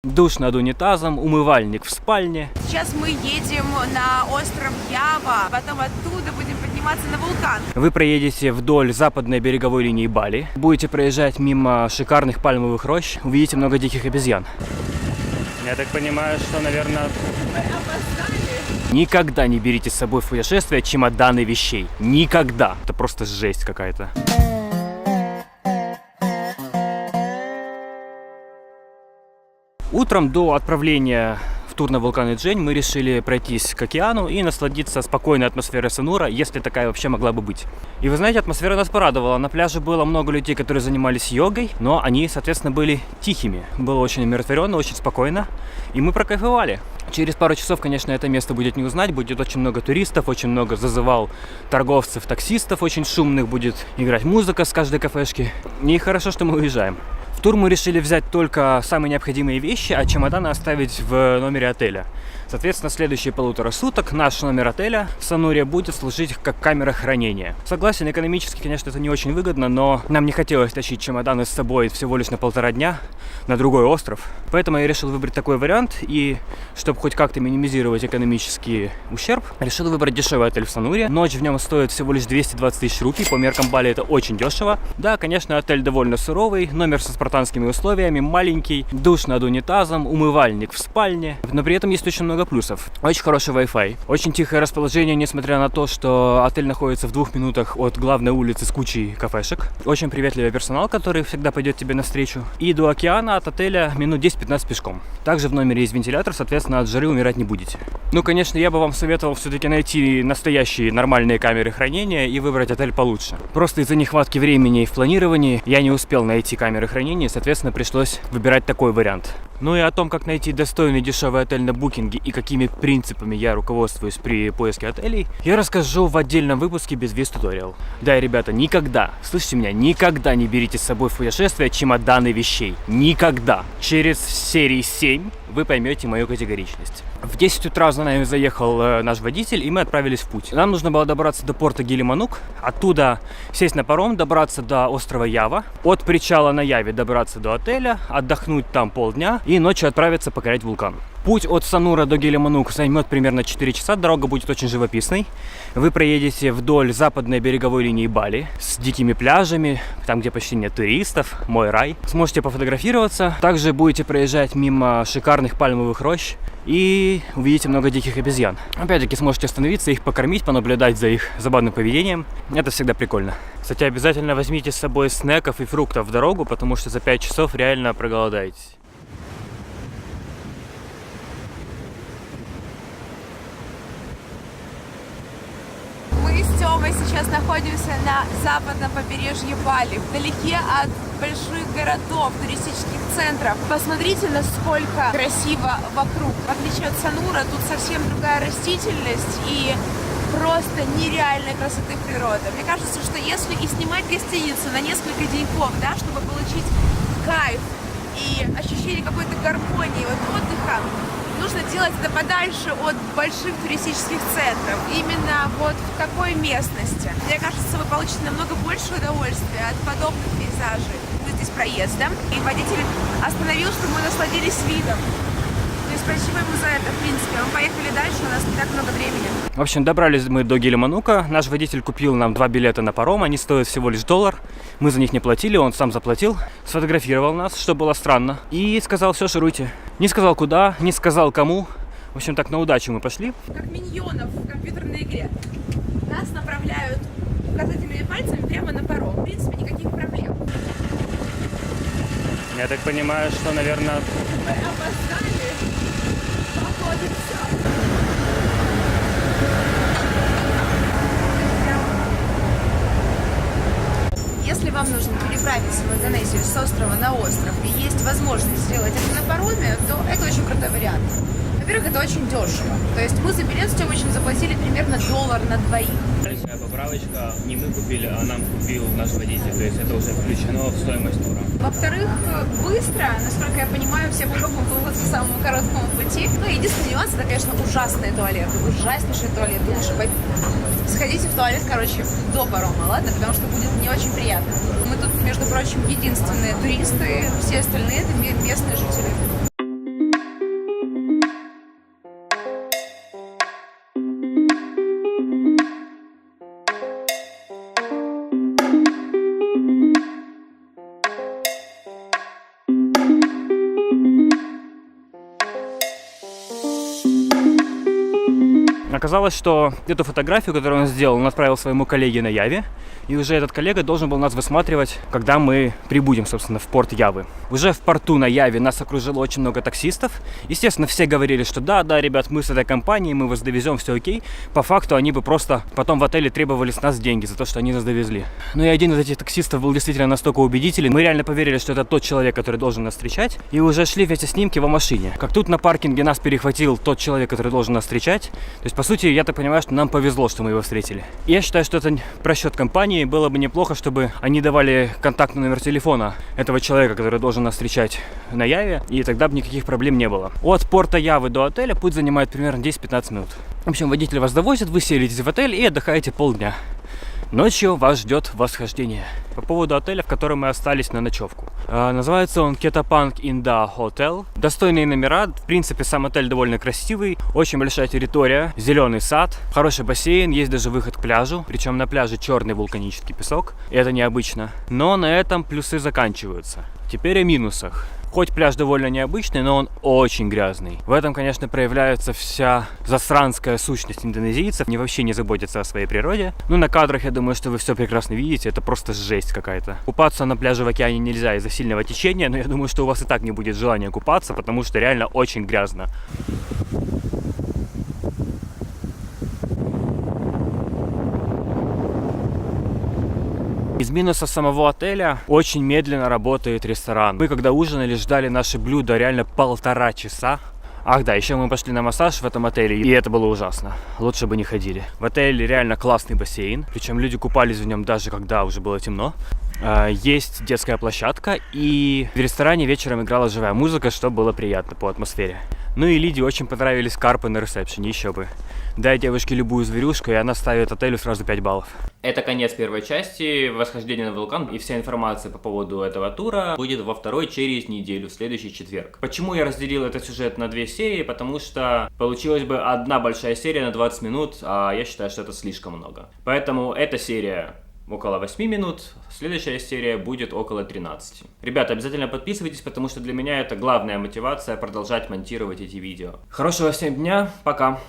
Душ над унитазом, умывальник в спальне. Сейчас мы едем на остров Ява, потом оттуда будем подниматься на вулкан. Вы проедете вдоль западной береговой линии Бали, будете проезжать мимо шикарных пальмовых рощ, увидите много диких обезьян. Я так понимаю, что, наверное... Мы опоздали. Никогда не берите с собой в путешествие чемоданы вещей. Никогда. Это просто жесть какая-то. Утром до отправления в тур на вулкан Иджень мы решили пройтись к океану и насладиться спокойной атмосферой Санура, если такая вообще могла бы быть. И вы знаете, атмосфера нас порадовала. На пляже было много людей, которые занимались йогой, но они, соответственно, были тихими. Было очень умиротворенно, очень спокойно, и мы прокайфовали. Через пару часов, конечно, это место будет не узнать, будет очень много туристов, очень много зазывал торговцев, таксистов, очень шумных, будет играть музыка с каждой кафешки. И хорошо, что мы уезжаем. В тур мы решили взять только самые необходимые вещи, а чемоданы оставить в номере отеля. Соответственно, следующие 1,5 суток наш номер отеля в Сануре будет служить как камера хранения. Согласен, экономически, конечно, это не очень выгодно, но нам не хотелось тащить чемоданы с собой всего лишь на 1,5 дня на другой остров. Поэтому я решил выбрать такой вариант, и чтобы хоть как-то минимизировать экономический ущерб, решил выбрать дешевый отель в Сануре. Ночь в нем стоит всего лишь 220 тысяч рупий, по меркам Бали это очень дешево. Да, конечно, отель довольно суровый, номер со спартанскими условиями, маленький, душ над унитазом, умывальник в спальне, но при этом есть очень много плюсов. Очень хороший Wi-Fi, очень тихое расположение, несмотря на то, что отель находится в 2 минутах от главной улицы с кучей кафешек. Очень приветливый персонал, который всегда пойдет тебе навстречу. И до океана от отеля минут 10-15 пешком. Также в номере есть вентилятор, соответственно, от жары умирать не будете. Ну, конечно, я бы вам советовал все-таки найти настоящие нормальные камеры хранения и выбрать отель получше. Просто из-за нехватки времени в планировании я не успел найти камеры хранения, соответственно, пришлось выбирать такой вариант. Ну и о том, как найти достойный дешевый отель на букинге и какими принципами я руководствуюсь при поиске отелей, я расскажу в отдельном выпуске без виз-туториал. Да, ребята, никогда, слышите меня, никогда не берите с собой в путешествие чемоданы вещей. Никогда. Через серии 7 вы поймете мою категоричность. В 10 утра за нами заехал наш водитель, и мы отправились в путь. Нам нужно было добраться до порта Гилиманук, оттуда сесть на паром, добраться до острова Ява, от причала на Яве добраться до отеля, отдохнуть там полдня и ночью отправиться покорять вулкан. Путь от Санура до Гилиманук займет примерно 4 часа, дорога будет очень живописной. Вы проедете вдоль западной береговой линии Бали с дикими пляжами, там, где почти нет туристов, мой рай. Сможете пофотографироваться, также будете проезжать мимо шикарных пальмовых рощ и увидите много диких обезьян. Опять-таки сможете остановиться, их покормить, понаблюдать за их забавным поведением. Это всегда прикольно. Кстати, обязательно возьмите с собой снеков и фруктов в дорогу, потому что за 5 часов реально проголодаетесь. Мы с Тёмой сейчас находимся на западном побережье Бали, вдалеке от больших городов, туристических центров. Посмотрите, насколько красиво вокруг. В отличие от Санура, тут совсем другая растительность и просто нереальной красоты природы. Мне кажется, что если и снимать гостиницу на несколько деньков, да, чтобы получить кайф и ощущение какой-то гармонии, отдыха, нужно делать это подальше от больших туристических центров. Именно вот в такой местности. Мне кажется, вы получите намного больше удовольствия от подобных пейзажей. Мы здесь проездом, и водитель остановил, чтобы мы насладились видом. То есть спасибо ему за это, в принципе. Мы поехали дальше, у нас не так много времени. В общем, добрались мы до Гилиманука. Наш водитель купил нам 2 билета на паром. Они стоят всего лишь $1. Мы за них не платили, он сам заплатил. Сфотографировал нас, что было странно. И сказал: все, шуруйте. Не сказал куда, не сказал кому. В общем, так на удачу мы пошли. Как миньонов в компьютерной игре. Нас направляют указательными пальцами прямо на паром. В принципе, никаких проблем. Я так понимаю, что, наверное... Мы опоздали. Походу, все. Если вам нужно переправиться в Индонезию с острова на остров и есть возможность сделать это на пароме, то это очень крутой вариант. Во-первых, это очень дешево. То есть мы за билет с Тёмычем заплатили примерно $1 на двоих. Поправочка, не мы купили, а нам купил наш водитель. То есть это уже включено в стоимость тура. Во-вторых, быстро, насколько я понимаю, все попробуем по самому короткому пути. Ну, единственный нюанс, это, конечно, ужасные туалеты. Ужаснейшие туалеты. Лучше сходите в туалет, короче, до парома, ладно? Потому что будет не очень приятно. Мы тут, между прочим, единственные туристы, все остальные это местные жители. Оказалось, что эту фотографию, которую он сделал, он отправил своему коллеге на Яве. И уже этот коллега должен был нас высматривать, когда мы прибудем, собственно, в порт Явы. Уже в порту на Яве нас окружило очень много таксистов. Естественно, все говорили, что да, ребят, мы с этой компанией, мы вас довезем, все окей. По факту они бы просто потом в отеле требовали с нас деньги за то, что они нас довезли. Ну и один из этих таксистов был действительно настолько убедителен. Мы реально поверили, что это тот человек, который должен нас встречать. И уже шли вместе с ним к его машине. Как тут на паркинге нас перехватил тот человек, который должен нас встречать. То есть, по сути, я так понимаю, что нам повезло, что мы его встретили. И я считаю, что это просчет компании. Было бы неплохо, чтобы они давали контактный номер телефона этого человека, который должен нас встречать на Яве, и тогда бы никаких проблем не было. От порта Явы до отеля путь занимает примерно 10-15 минут. В общем, водитель вас довозит, вы селитесь в отель и отдыхаете полдня. Ночью вас ждет восхождение. По поводу отеля, в котором мы остались на ночевку. Называется он Ketapang Indah Hotel. Достойные номера. В принципе, сам отель довольно красивый. Очень большая территория. Зеленый сад. Хороший бассейн. Есть даже выход к пляжу. Причем на пляже черный вулканический песок. И это необычно. Но на этом плюсы заканчиваются. Теперь о минусах. Хоть пляж довольно необычный, но он очень грязный. В этом, конечно, проявляется вся засранская сущность индонезийцев. Они вообще не заботятся о своей природе. Ну, на кадрах, я думаю, что вы все прекрасно видите. Это просто жесть какая-то. Купаться на пляже в океане нельзя из-за сильного течения, но я думаю, что у вас и так не будет желания купаться, потому что реально очень грязно. Из минусов самого отеля очень медленно работает ресторан. Мы когда ужинали, ждали наши блюда реально 1,5 часа. Ах да, еще мы пошли на массаж в этом отеле, и это было ужасно. Лучше бы не ходили. В отеле реально классный бассейн, причем люди купались в нем даже когда уже было темно. Есть детская площадка, и в ресторане вечером играла живая музыка, что было приятно по атмосфере. Ну и Лиде очень понравились карпы на ресепшене, еще бы. Дай девушке любую зверюшку, и она ставит отелю сразу 5 баллов. Это конец первой части восхождения на вулкан, и вся информация по поводу этого тура будет во второй через неделю, в следующий четверг. Почему я разделил этот сюжет на 2 серии? Потому что получилась бы одна большая серия на 20 минут, а я считаю, что это слишком много. Поэтому эта серия около 8 минут, следующая серия будет около 13. Ребята, обязательно подписывайтесь, потому что для меня это главная мотивация продолжать монтировать эти видео. Хорошего всем дня, пока!